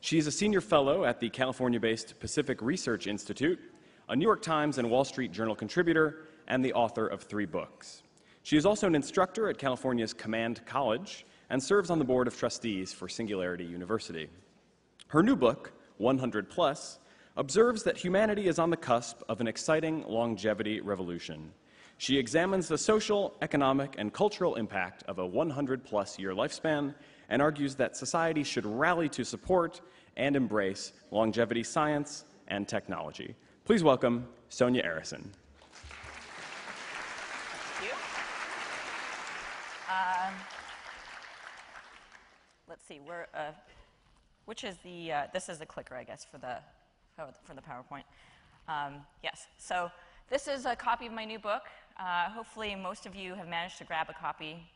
She is a senior fellow at the California-based Pacific Research Institute, a New York Times and Wall Street Journal contributor, and the author of 3 books. She is also an instructor at California's Command College and serves on the board of trustees for Singularity University. Her new book, 100 Plus, observes that humanity is on the cusp of an exciting longevity revolution. She examines the social, economic, and cultural impact of a 100-plus year lifespan and argues that society should rally to support and embrace longevity science and technology. Please welcome Sonia Arrison. Thank you. Let's see, which is the, this is the clicker, I guess, for the PowerPoint. Yes, so this is a copy of my new book. Hopefully most of you have managed to grab a copy.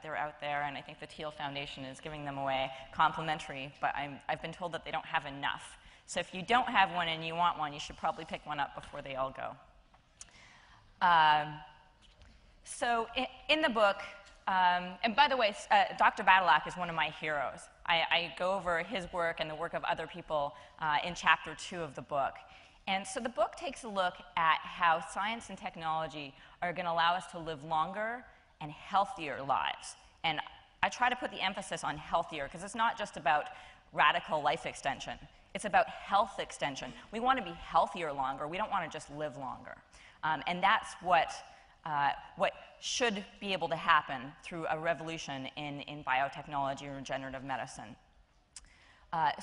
They're out there, and I think the Teal Foundation is giving them away complimentary, but I've been told that they don't have enough. So if you don't have one and you want one, you should probably pick one up before they all go. So in the book, and by the way, Dr. Badylak is one of my heroes. I go over his work and the work of other people in chapter 2 of the book. And so the book takes a look at how science and technology are going to allow us to live longer and healthier lives. And I try to put the emphasis on healthier, because it's not just about radical life extension. It's about health extension. We want to be healthier longer. We don't want to just live longer. And that's what should be able to happen through a revolution in biotechnology and regenerative medicine.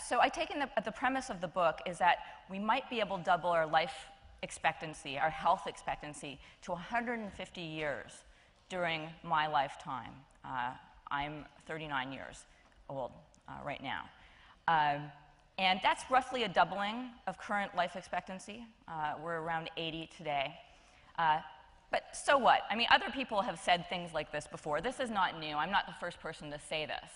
So I take in the premise of the book is that we might be able to double our life expectancy, our health expectancy, to 150 years during my lifetime. I'm 39 years old right now. And that's roughly a doubling of current life expectancy. We're around 80 today. But so what? I mean, other people have said things like this before. This is not new. I'm not the first person to say this.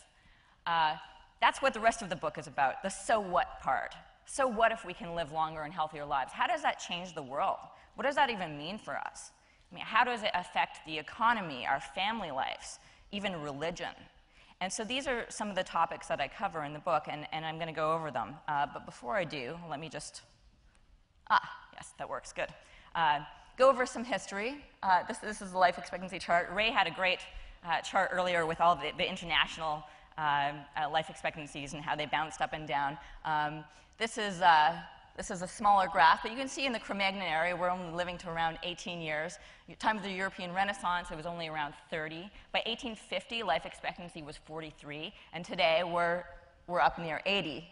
That's what the rest of the book is about, the so what part. So what if we can live longer and healthier lives? How does that change the world? What does that even mean for us? I mean, how does it affect the economy, our family lives, even religion? And so these are some of the topics that I cover in the book, and I'm going to go over them. But before I do, let me just, yes, that works, good. Go over some history. This is the life expectancy chart. Ray had a great chart earlier with all the international life expectancies and how they bounced up and down. This is a smaller graph, but you can see in the Cro-Magnon area we're only living to around 18 years. Time of the European Renaissance, it was only around 30. By 1850, life expectancy was 43, and today we're up near 80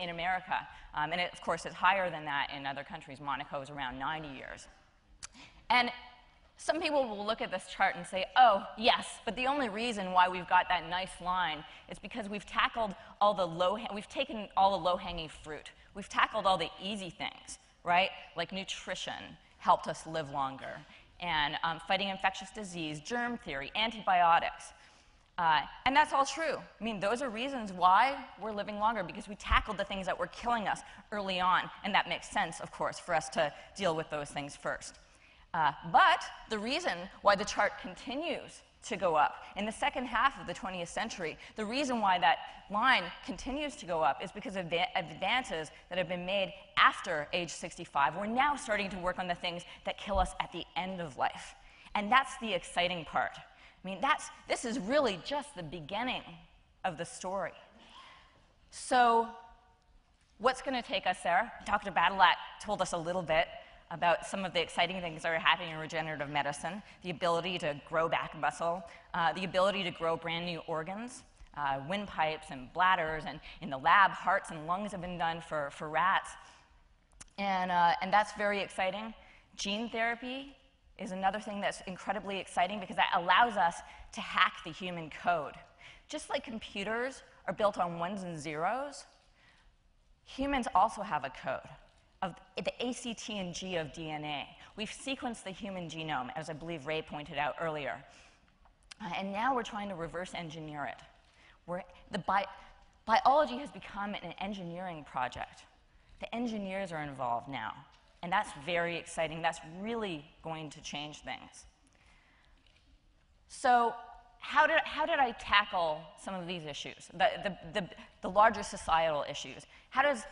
in America. And it, of course, is higher than that in other countries. Monaco is around 90 years. And some people will look at this chart and say, oh, yes, but the only reason why we've got that nice line is because we've tackled all the we've taken all the low-hanging fruit. We've tackled all the easy things, right? Like nutrition helped us live longer, and fighting infectious disease, germ theory, antibiotics. And that's all true. I mean, those are reasons why we're living longer, because we tackled the things that were killing us early on, and that makes sense, of course, for us to deal with those things first. But the reason why the chart continues to go up in the second half of the 20th century, the reason why that line continues to go up is because of the advances that have been made after age 65. We're now starting to work on the things that kill us at the end of life. And that's the exciting part. I mean, this is really just the beginning of the story. So what's going to take us there? Dr. Badylak told us a little bit about some of the exciting things that are happening in regenerative medicine, the ability to grow back muscle, the ability to grow brand new organs, windpipes and bladders, and in the lab, hearts and lungs have been done for rats. And that's very exciting. Gene therapy is another thing that's incredibly exciting, because that allows us to hack the human code. Just like computers are built on ones and zeros, humans also have a code of the ACT and G of DNA. We've sequenced the human genome, as I believe Ray pointed out earlier. And now we're trying to reverse engineer it. Biology has become an engineering project. The engineers are involved now, and that's very exciting. That's really going to change things. So how did I tackle some of these issues, the larger societal issues? How does,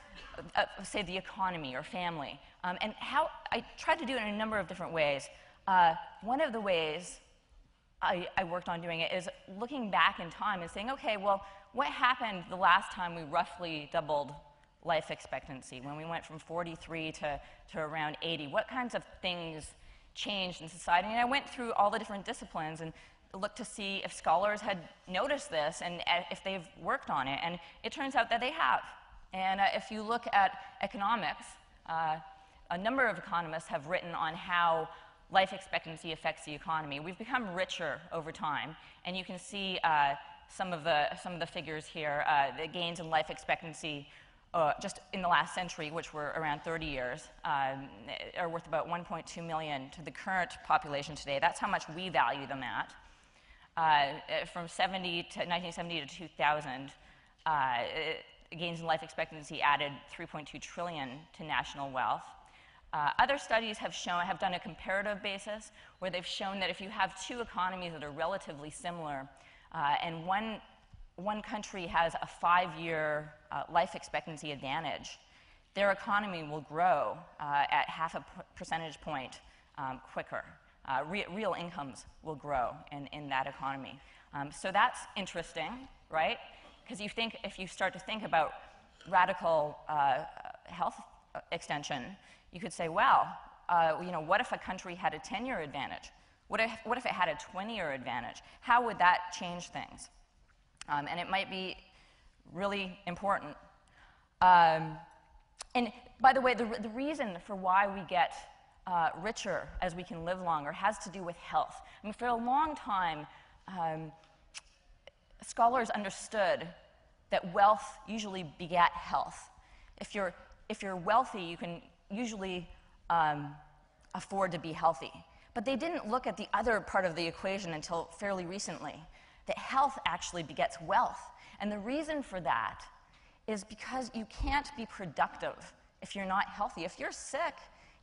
say, the economy or family, and how I tried to do it in a number of different ways. One of the ways I worked on doing it is looking back in time and saying, okay, well, what happened the last time we roughly doubled life expectancy, when we went from 43 to around 80? What kinds of things changed in society? And I went through all the different disciplines and looked to see if scholars had noticed this and if they've worked on it. And it turns out that they have. And if you look at economics, a number of economists have written on how life expectancy affects the economy. We've become richer over time, and you can see some of the figures here. The gains in life expectancy just in the last century, which were around 30 years, are worth about 1.2 million to the current population today. That's how much we value them at. From 1970 to 2000, gains in life expectancy added 3.2 trillion to national wealth. Other studies have done a comparative basis where they've shown that if you have two economies that are relatively similar, and one country has a 5-year life expectancy advantage, their economy will grow at half a percentage point quicker. Real incomes will grow in that economy. So that's interesting, right? Because if you start to think about radical health extension, you could say, well, what if a country had a 10-year advantage? What if it had a 20-year advantage? How would that change things? And it might be really important. And by the way, the reason for why we get richer as we can live longer has to do with health. I mean, for a long time, scholars understood that wealth usually begat health. If you're wealthy, you can usually afford to be healthy. But they didn't look at the other part of the equation until fairly recently, that health actually begets wealth. And the reason for that is because you can't be productive if you're not healthy. If you're sick,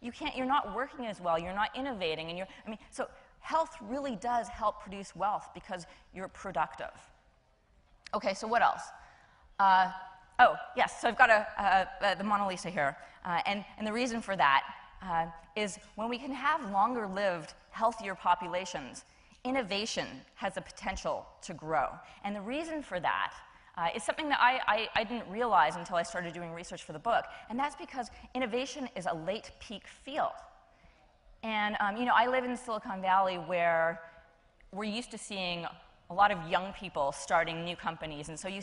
you're not working as well, you're not innovating, and so health really does help produce wealth because you're productive. Okay, so what else? Oh, yes, so I've got the Mona Lisa here. And the reason for that is when we can have longer-lived, healthier populations, innovation has the potential to grow. And the reason for that is something that I didn't realize until I started doing research for the book, and that's because innovation is a late peak field. And I live in Silicon Valley, where we're used to seeing a lot of young people starting new companies, and so you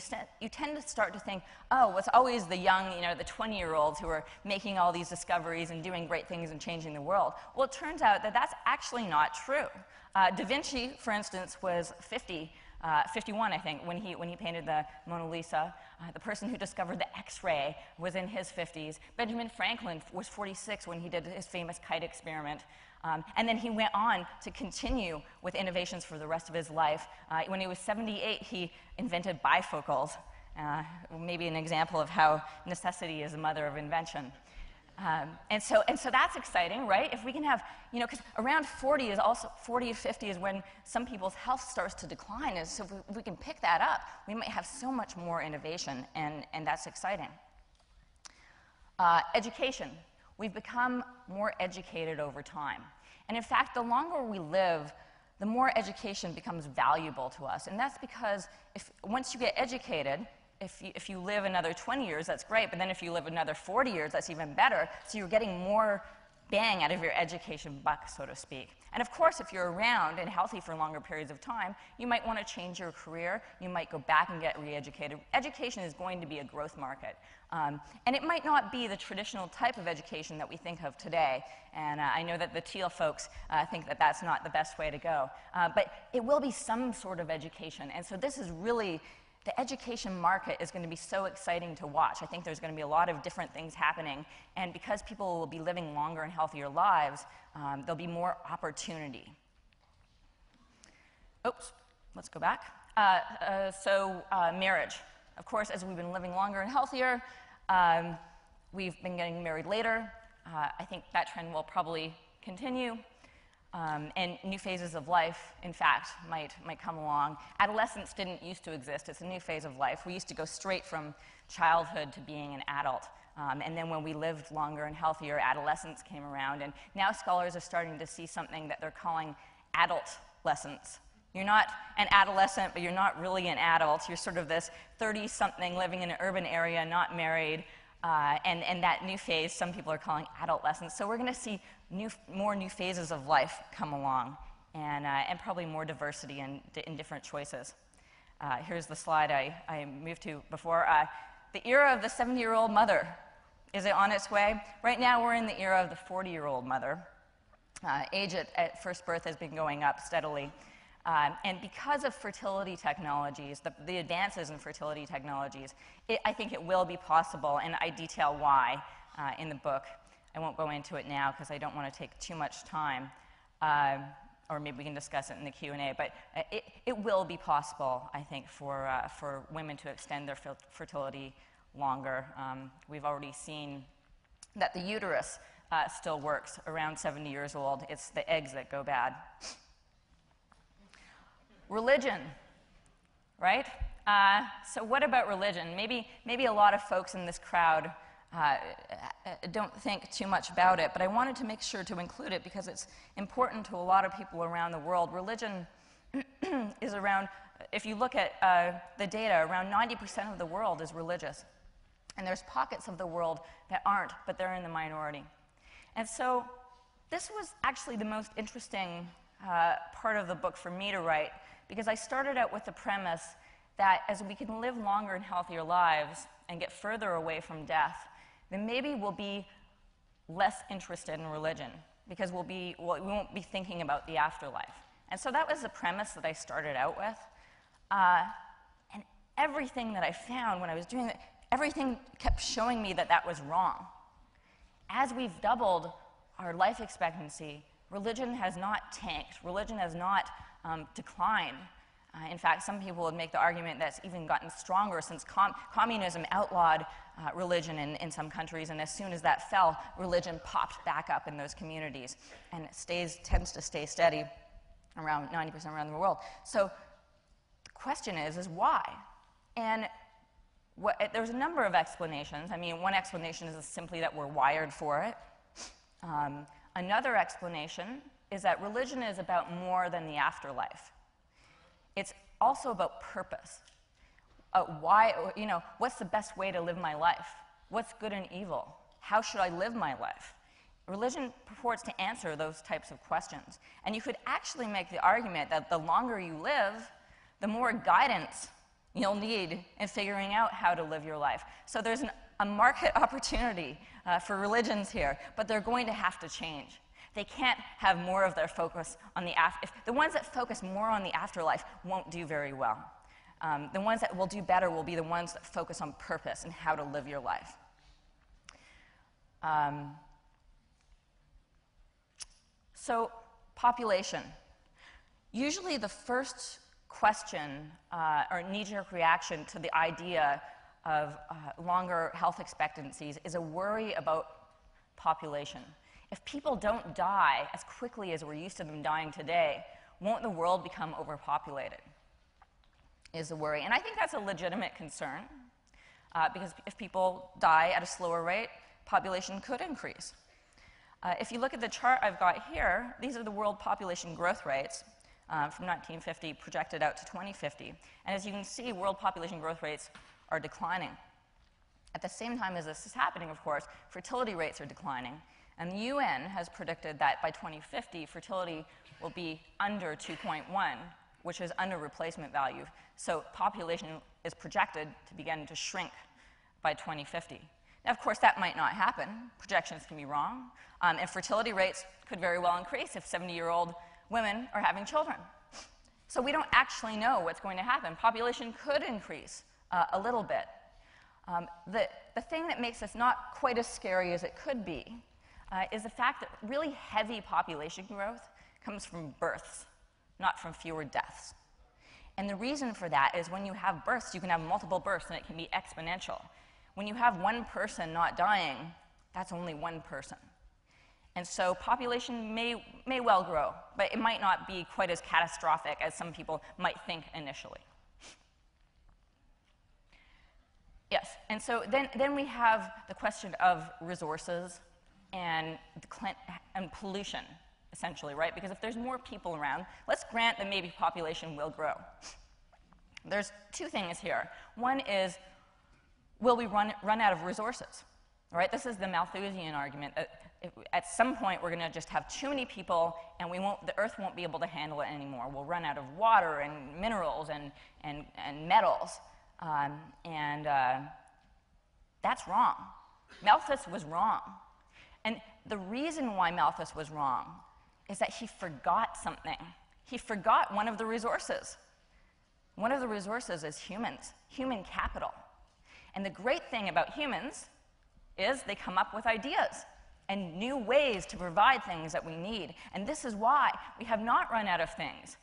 tend to start to think, oh, it's always the young, the 20-year-olds who are making all these discoveries and doing great things and changing the world. Well, it turns out that that's actually not true. Da Vinci, for instance, was 51, I think, when he painted the Mona Lisa. The person who discovered the X-ray was in his 50s. Benjamin Franklin was 46 when he did his famous kite experiment. And then he went on to continue with innovations for the rest of his life. When he was 78, he invented bifocals, maybe an example of how necessity is the mother of invention. And so that's exciting, right? If we can have, because around 40 to 50 is when some people's health starts to decline. And so if we can pick that up, we might have so much more innovation, and that's exciting. Education. We've become more educated over time. And in fact, the longer we live, the more education becomes valuable to us. And that's because once you get educated, if you live another 20 years, that's great, but then if you live another 40 years, that's even better. So you're getting more bang out of your education buck, so to speak. And of course, if you're around and healthy for longer periods of time, you might want to change your career. You might go back and get re-educated. Education is going to be a growth market. And it might not be the traditional type of education that we think of today. And I know that the Teal folks think that that's not the best way to go. But it will be some sort of education. And so this is really, the education market is going to be so exciting to watch. I think there's going to be a lot of different things happening. And because people will be living longer and healthier lives, there'll be more opportunity. Oops, let's go back. Marriage. Of course, as we've been living longer and healthier, we've been getting married later. I think that trend will probably continue. And new phases of life, in fact, might come along. Adolescence didn't used to exist. It's a new phase of life. We used to go straight from childhood to being an adult. And then when we lived longer and healthier, adolescence came around. And now scholars are starting to see something that they're calling adult-lessons. You're not an adolescent, but you're not really an adult. You're sort of this 30-something living in an urban area, not married. And that new phase, some people are calling adolescence. So we're going to see more new phases of life come along, and probably more diversity in different choices. Here's the slide I moved to before. The era of the 70-year-old mother. Is it on its way? Right now we're in the era of the 40-year-old mother. Age at first birth has been going up steadily. And because of fertility technologies, the advances in fertility technologies, I think it will be possible, and I detail why in the book. I won't go into it now because I don't want to take too much time, or maybe we can discuss it in the Q&A, but it will be possible, I think, for women to extend their fertility longer. We've already seen that the uterus still works around 70 years old. It's the eggs that go bad. Religion, right? So what about religion? Maybe a lot of folks in this crowd don't think too much about it, but I wanted to make sure to include it because it's important to a lot of people around the world. Religion is around, if you look at the data, around 90% of the world is religious. And there's pockets of the world that aren't, but they're in the minority. And so this was actually the most interesting part of the book for me to write, because I started out with the premise that as we can live longer and healthier lives and get further away from death, then maybe we'll be less interested in religion, because we won't be thinking about the afterlife. And so that was the premise that I started out with. And everything that I found when I was doing it, everything kept showing me that that was wrong. As we've doubled our life expectancy, religion has not tanked. Religion has not declined. In fact, some people would make the argument that it's even gotten stronger since communism outlawed religion in some countries, and as soon as that fell, religion popped back up in those communities, and it tends to stay steady around 90% around the world. So the question is why? And there's a number of explanations. I mean, one explanation is simply that we're wired for it. Another explanation is that religion is about more than the afterlife. It's also about purpose. What's the best way to live my life? What's good and evil? How should I live my life? Religion purports to answer those types of questions. And you could actually make the argument that the longer you live, the more guidance you'll need in figuring out how to live your life. So there's a market opportunity for religions here, but they're going to have to change. They can't have more of their focus on the the ones that focus more on the afterlife won't do very well. The ones that will do better will be the ones that focus on purpose and how to live your life. So, population. Usually the first question or knee-jerk reaction to the idea of longer health expectancies is a worry about population. If people don't die as quickly as we're used to them dying today, won't the world become overpopulated? Is the worry. And I think that's a legitimate concern, because if people die at a slower rate, population could increase. If you look at the chart I've got here, these are the world population growth rates from 1950 projected out to 2050. And as you can see, world population growth rates are declining. At the same time as this is happening, of course, fertility rates are declining. And the UN has predicted that by 2050, fertility will be under 2.1, which is under replacement value. So population is projected to begin to shrink by 2050. Now, of course, that might not happen. Projections can be wrong. And fertility rates could very well increase if 70-year-old women are having children. So we don't actually know what's going to happen. Population could increase a little bit. The thing that makes this not quite as scary as it could be is the fact that really heavy population growth comes from births, not from fewer deaths. And the reason for that is when you have births, you can have multiple births, and it can be exponential. When you have one person not dying, that's only one person. And so population may well grow, but it might not be quite as catastrophic as some people might think initially. Yes, and so then we have the question of resources and pollution, essentially, right? Because if there's more people around, let's grant that maybe population will grow. There's two things here. One is, will we run out of resources? Right? This is the Malthusian argument that at some point we're going to just have too many people and the Earth won't be able to handle it anymore. We'll run out of water and minerals and metals. That's wrong. Malthus was wrong. And the reason why Malthus was wrong is that he forgot something. He forgot one of the resources. One of the resources is humans, human capital. And the great thing about humans is they come up with ideas and new ways to provide things that we need. And this is why we have not run out of things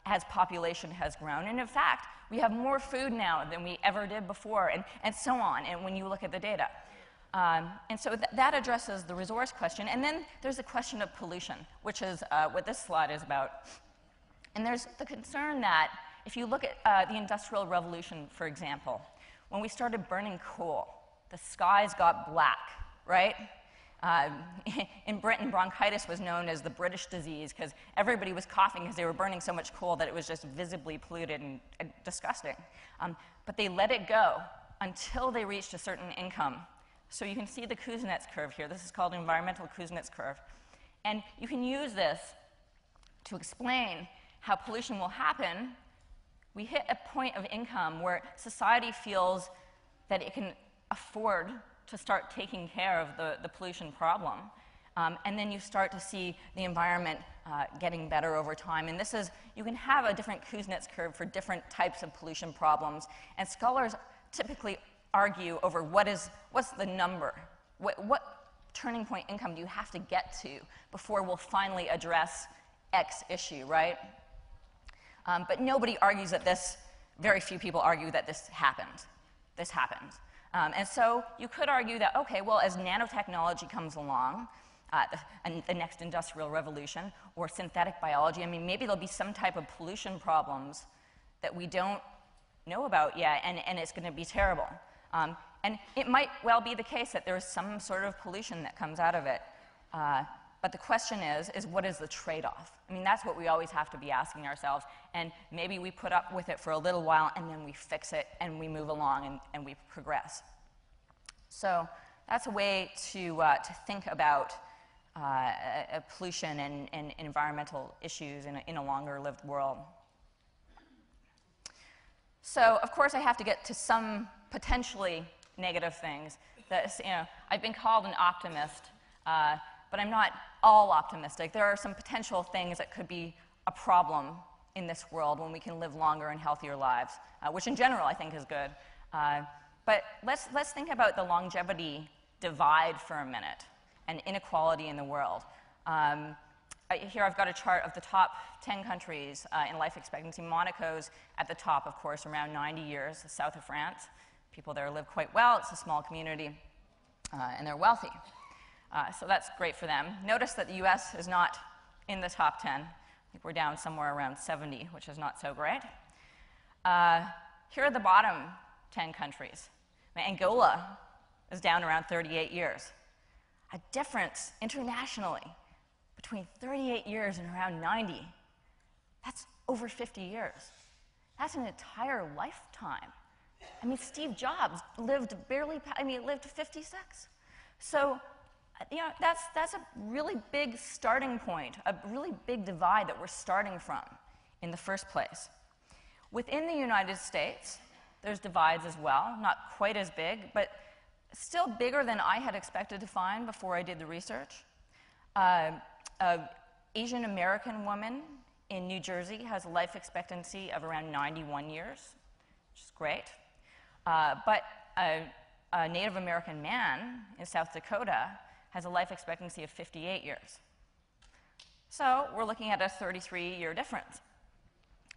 as population has grown. And in fact, we have more food now than we ever did before, and so on, and when you look at the data. And so that addresses the resource question. And then there's the question of pollution, which is what this slide is about. And there's the concern that if you look at the Industrial Revolution, for example, when we started burning coal, the skies got black, right? In Britain, bronchitis was known as the British disease because everybody was coughing because they were burning so much coal that it was just visibly polluted and disgusting. But they let it go until they reached a certain income. So you can see the Kuznets curve here. This is called environmental Kuznets curve. And you can use this to explain how pollution will happen. We hit a point of income where society feels that it can afford to start taking care of the pollution problem. And then you start to see the environment getting better over time. And this is, you can have a different Kuznets curve for different types of pollution problems. And scholars typically argue over what's the number? What turning point income do you have to get to before we'll finally address X issue, right? But nobody argues that this, very few people argue that this happened. This happens. And so you could argue that, okay, well, as nanotechnology comes along, the next industrial revolution, or synthetic biology, I mean, maybe there'll be some type of pollution problems that we don't know about yet, and it's going to be terrible. And it might well be the case that there's some sort of pollution that comes out of it. But the question is what is the trade-off? I mean, that's what we always have to be asking ourselves. And maybe we put up with it for a little while, and then we fix it, and we move along, and we progress. So that's a way to think about pollution and environmental issues in a longer-lived world. So, of course, I have to get to some potentially negative things. I've been called an optimist, but I'm not all optimistic. There are some potential things that could be a problem in this world when we can live longer and healthier lives, which in general I think is good. But let's think about the longevity divide for a minute and inequality in the world. Here I've got a chart of the top 10 countries in life expectancy. Monaco's at the top, of course, around 90 years, the south of France. People there live quite well. It's a small community, and they're wealthy. So that's great for them. Notice that the US is not in the top 10. I think we're down somewhere around 70, which is not so great. Here are the bottom 10 countries. Angola is down around 38 years. A difference internationally between 38 years and around 90, that's over 50 years. That's an entire lifetime. I mean, Steve Jobs lived lived to 56. So, that's a really big starting point, a really big divide that we're starting from in the first place. Within the United States, there's divides as well, not quite as big, but still bigger than I had expected to find before I did the research. An Asian American woman in New Jersey has a life expectancy of around 91 years, which is great. But a Native American man in South Dakota has a life expectancy of 58 years. So we're looking at a 33-year difference,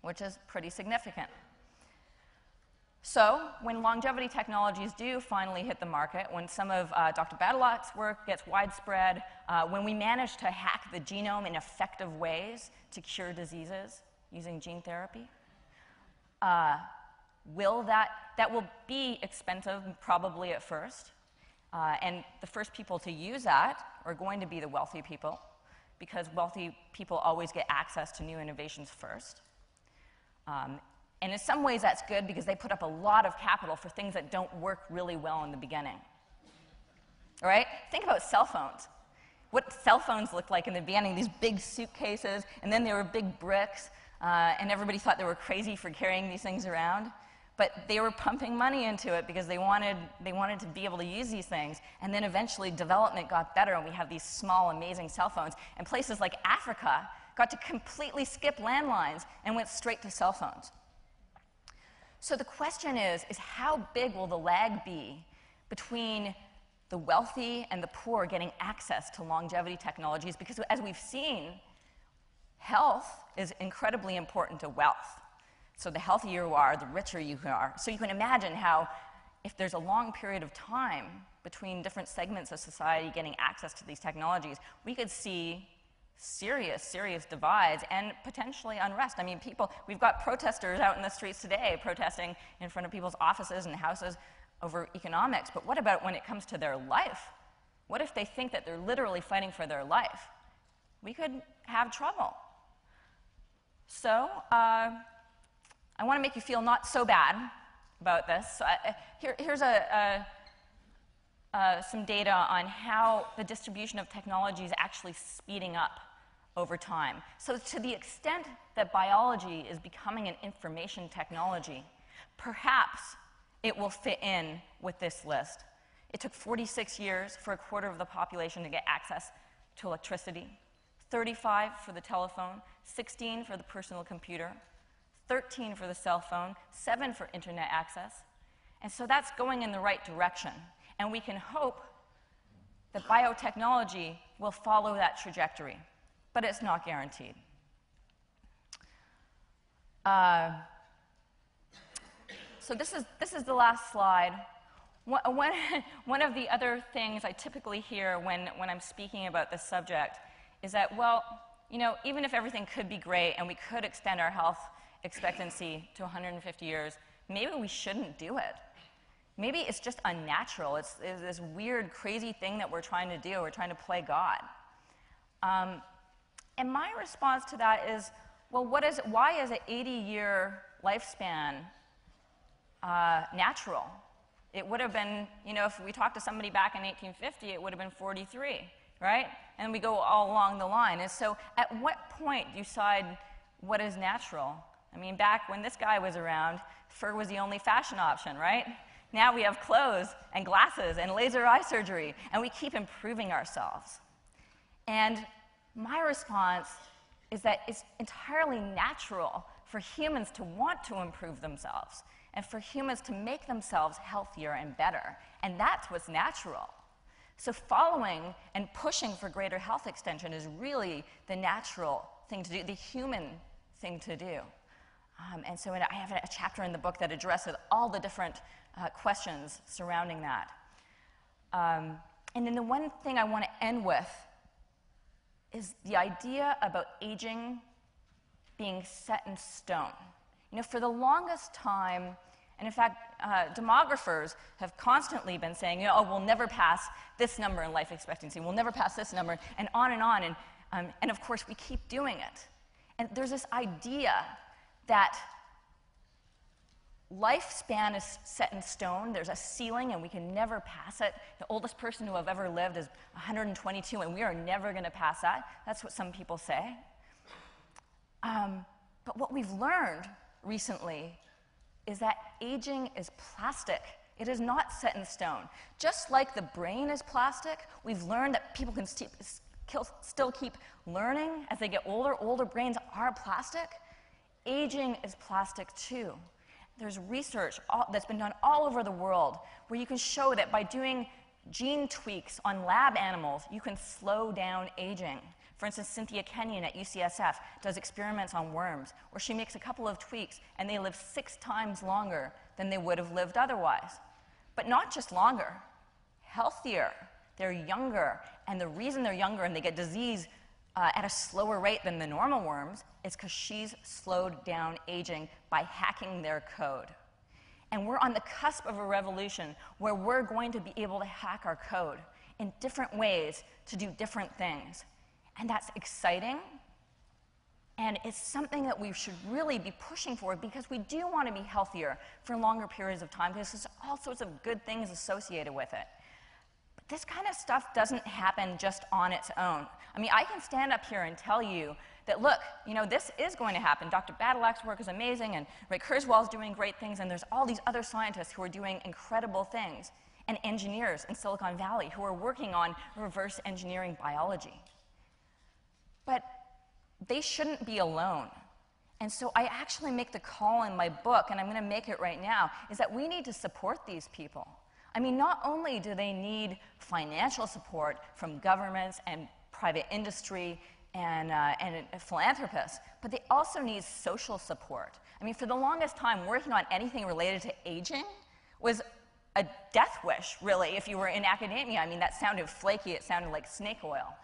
which is pretty significant. So when longevity technologies do finally hit the market, when some of Dr. Badalak's work gets widespread, when we manage to hack the genome in effective ways to cure diseases using gene therapy, that will be expensive, probably at first. And the first people to use that are going to be the wealthy people, because wealthy people always get access to new innovations first. And in some ways that's good because they put up a lot of capital for things that don't work really well in the beginning. All right? Think about cell phones. What cell phones looked like in the beginning, these big suitcases, and then they were big bricks, and everybody thought they were crazy for carrying these things around. But they were pumping money into it because they wanted to be able to use these things. And then eventually development got better, and we have these small, amazing cell phones. And places like Africa got to completely skip landlines and went straight to cell phones. So the question is how big will the lag be between the wealthy and the poor getting access to longevity technologies? Because as we've seen, health is incredibly important to wealth. So the healthier you are, the richer you are. So you can imagine how, if there's a long period of time between different segments of society getting access to these technologies, we could see serious, serious divides and potentially unrest. I mean, we've got protesters out in the streets today protesting in front of people's offices and houses over economics, but what about when it comes to their life? What if they think that they're literally fighting for their life? We could have trouble. So, I want to make you feel not so bad about this. So here's some data on how the distribution of technology is actually speeding up over time. So to the extent that biology is becoming an information technology, perhaps it will fit in with this list. It took 46 years for a quarter of the population to get access to electricity, 35 for the telephone, 16 for the personal computer, 13 for the cell phone, 7 for internet access. And so that's going in the right direction. And we can hope that biotechnology will follow that trajectory, but it's not guaranteed. So this is the last slide. One of the other things I typically hear when I'm speaking about this subject is that, well, you know, even if everything could be great and we could extend our health expectancy to 150 years, maybe we shouldn't do it. Maybe it's just unnatural. It's this weird, crazy thing that we're trying to do. We're trying to play God. And my response to that is, well, why is an 80-year lifespan natural? It would have been, you know, if we talked to somebody back in 1850, it would have been 43, right? And we go all along the line. And so at what point do you decide what is natural? I mean, back when this guy was around, fur was the only fashion option, right? Now we have clothes and glasses and laser eye surgery, and we keep improving ourselves. And my response is that it's entirely natural for humans to want to improve themselves and for humans to make themselves healthier and better. And that's what's natural. So following and pushing for greater health extension is really the natural thing to do, the human thing to do. And so I have a chapter in the book that addresses all the different questions surrounding that. And then the one thing I want to end with is the idea about aging being set in stone. You know, for the longest time, and in fact, demographers have constantly been saying, you know, oh, we'll never pass this number in life expectancy, we'll never pass this number, and on. And of course, we keep doing it. And there's this idea that lifespan is set in stone. There's a ceiling, and we can never pass it. The oldest person who have ever lived is 122, and we are never going to pass that. That's what some people say. But what we've learned recently is that aging is plastic. It is not set in stone. Just like the brain is plastic, we've learned that people can still keep learning as they get older. Older brains are plastic. Aging is plastic too. There's research that's been done all over the world where you can show that by doing gene tweaks on lab animals, you can slow down aging. For instance, Cynthia Kenyon at UCSF does experiments on worms where she makes a couple of tweaks and they live 6 times longer than they would have lived otherwise. But not just longer, healthier. They're younger, and the reason they're younger and they get disease at a slower rate than the normal worms is because she's slowed down aging by hacking their code. And we're on the cusp of a revolution where we're going to be able to hack our code in different ways to do different things. And that's exciting, and it's something that we should really be pushing for because we do want to be healthier for longer periods of time because there's all sorts of good things associated with it. But this kind of stuff doesn't happen just on its own. I mean, I can stand up here and tell you that, look, this is going to happen. Dr. Badylak's work is amazing, and Ray Kurzweil's doing great things, and there's all these other scientists who are doing incredible things, and engineers in Silicon Valley who are working on reverse engineering biology. But they shouldn't be alone. And so I actually make the call in my book, and I'm going to make it right now, is that we need to support these people. I mean, not only do they need financial support from governments and private industry and philanthropists, but they also need social support. I mean, for the longest time, working on anything related to aging was a death wish, really, if you were in academia. I mean, that sounded flaky, it sounded like snake oil.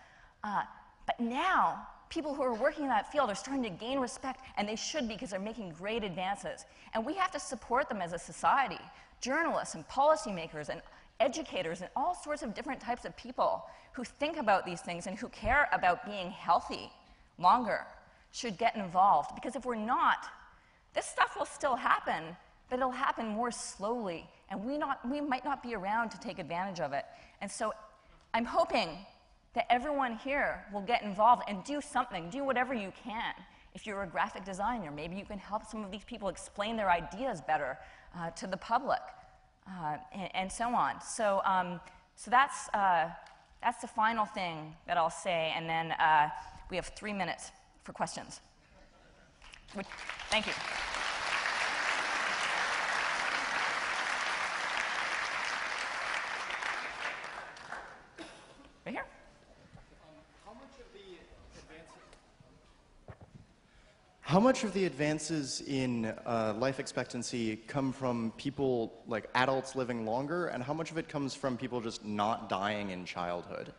But now, people who are working in that field are starting to gain respect, and they should be because they're making great advances. And we have to support them as a society. Journalists and policymakers and educators and all sorts of different types of people who think about these things and who care about being healthy longer should get involved. Because if we're not, this stuff will still happen, but it'll happen more slowly, and we might not be around to take advantage of it. And so I'm hoping that everyone here will get involved and do something, do whatever you can. If you're a graphic designer, maybe you can help some of these people explain their ideas better to the public, and so on. So, so that's the final thing that I'll say, and then we have 3 minutes for questions. Thank you. Right here. How much of the advances in life expectancy come from people, like adults living longer, and how much of it comes from people just not dying in childhood?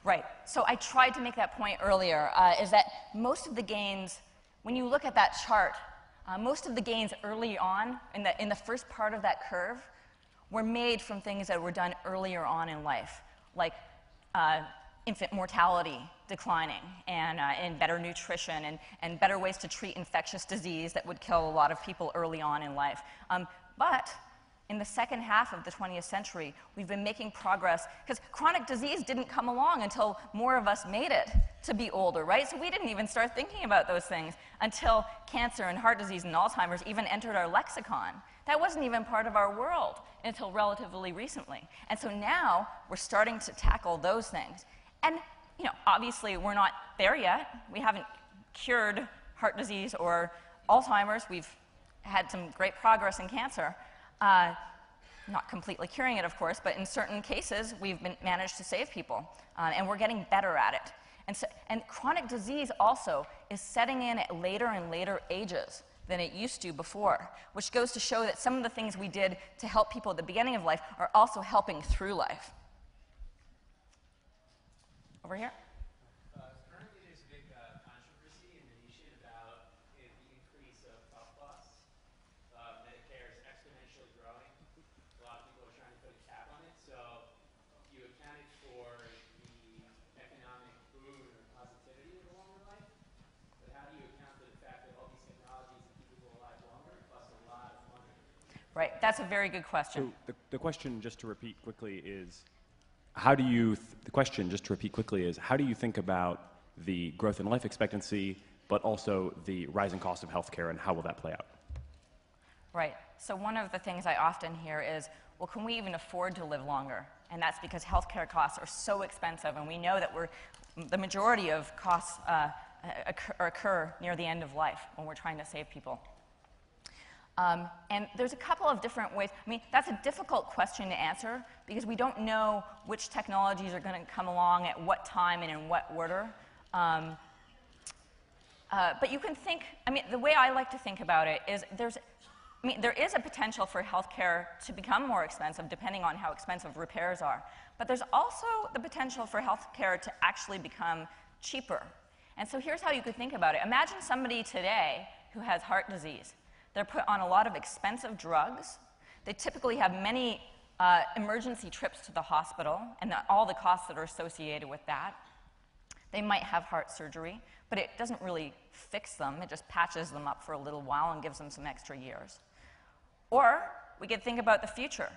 Right. So I tried to make that point earlier, is that most of the gains, when you look at that chart, most of the gains early on, in the first part of that curve, were made from things that were done earlier on in life, like infant mortality declining, and better nutrition, and better ways to treat infectious disease that would kill a lot of people early on in life. But in the second half of the 20th century, we've been making progress, because chronic disease didn't come along until more of us made it to be older, right? So we didn't even start thinking about those things until cancer and heart disease and Alzheimer's even entered our lexicon. That wasn't even part of our world until relatively recently. And so now we're starting to tackle those things. And obviously we're not there yet. We haven't cured heart disease or Alzheimer's. We've had some great progress in cancer. Not completely curing it, of course, but in certain cases we've managed to save people, and we're getting better at it. And chronic disease also is setting in at later and later ages than it used to before, which goes to show that some of the things we did to help people at the beginning of life are also helping through life. Over here. Currently, there's a big controversy in the nation about the increase of health costs. Medicare is exponentially growing. A lot of people are trying to put a cap on it. So you accounted for the economic boom or positivity of a longer life. But how do you account for the fact that all these technologies that keep people alive longer cost a lot of money? Right. That's a very good question. So the question, just to repeat quickly, is how do you think about the growth in life expectancy, but also the rising cost of healthcare, and how will that play out? Right. So one of the things I often hear is, well, can we even afford to live longer? And that's because healthcare costs are so expensive, and we know that the majority of costs occur near the end of life when we're trying to save people. And there's a couple of different ways. I mean, that's a difficult question to answer because we don't know which technologies are going to come along at what time and in what order. But you can think, I mean, the way I like to think about it is I mean, there is a potential for healthcare to become more expensive depending on how expensive repairs are. But there's also the potential for healthcare to actually become cheaper. And so here's how you could think about it. Imagine somebody today who has heart disease. They're put on a lot of expensive drugs. They typically have many emergency trips to the hospital and all the costs that are associated with that. They might have heart surgery, but it doesn't really fix them. It just patches them up for a little while and gives them some extra years. Or we could think about the future,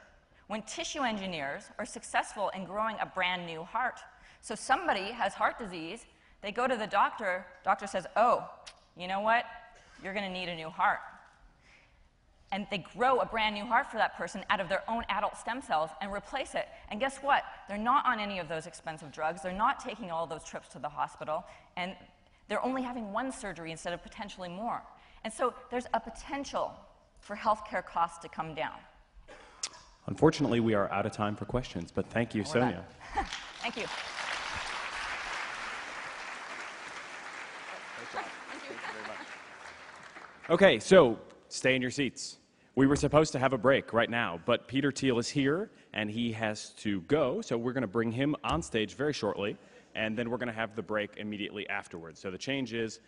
when tissue engineers are successful in growing a brand new heart. So somebody has heart disease, they go to the doctor says, oh, you know what? You're going to need a new heart. And they grow a brand new heart for that person out of their own adult stem cells and replace it. And guess what? They're not on any of those expensive drugs. They're not taking all those trips to the hospital. And they're only having one surgery instead of potentially more. And so there's a potential for healthcare costs to come down. Unfortunately, we are out of time for questions, but thank you, Sonia. Thank you. Okay, so stay in your seats. We were supposed to have a break right now, but Peter Thiel is here, and he has to go, so we're going to bring him on stage very shortly, and then we're going to have the break immediately afterwards. So the change is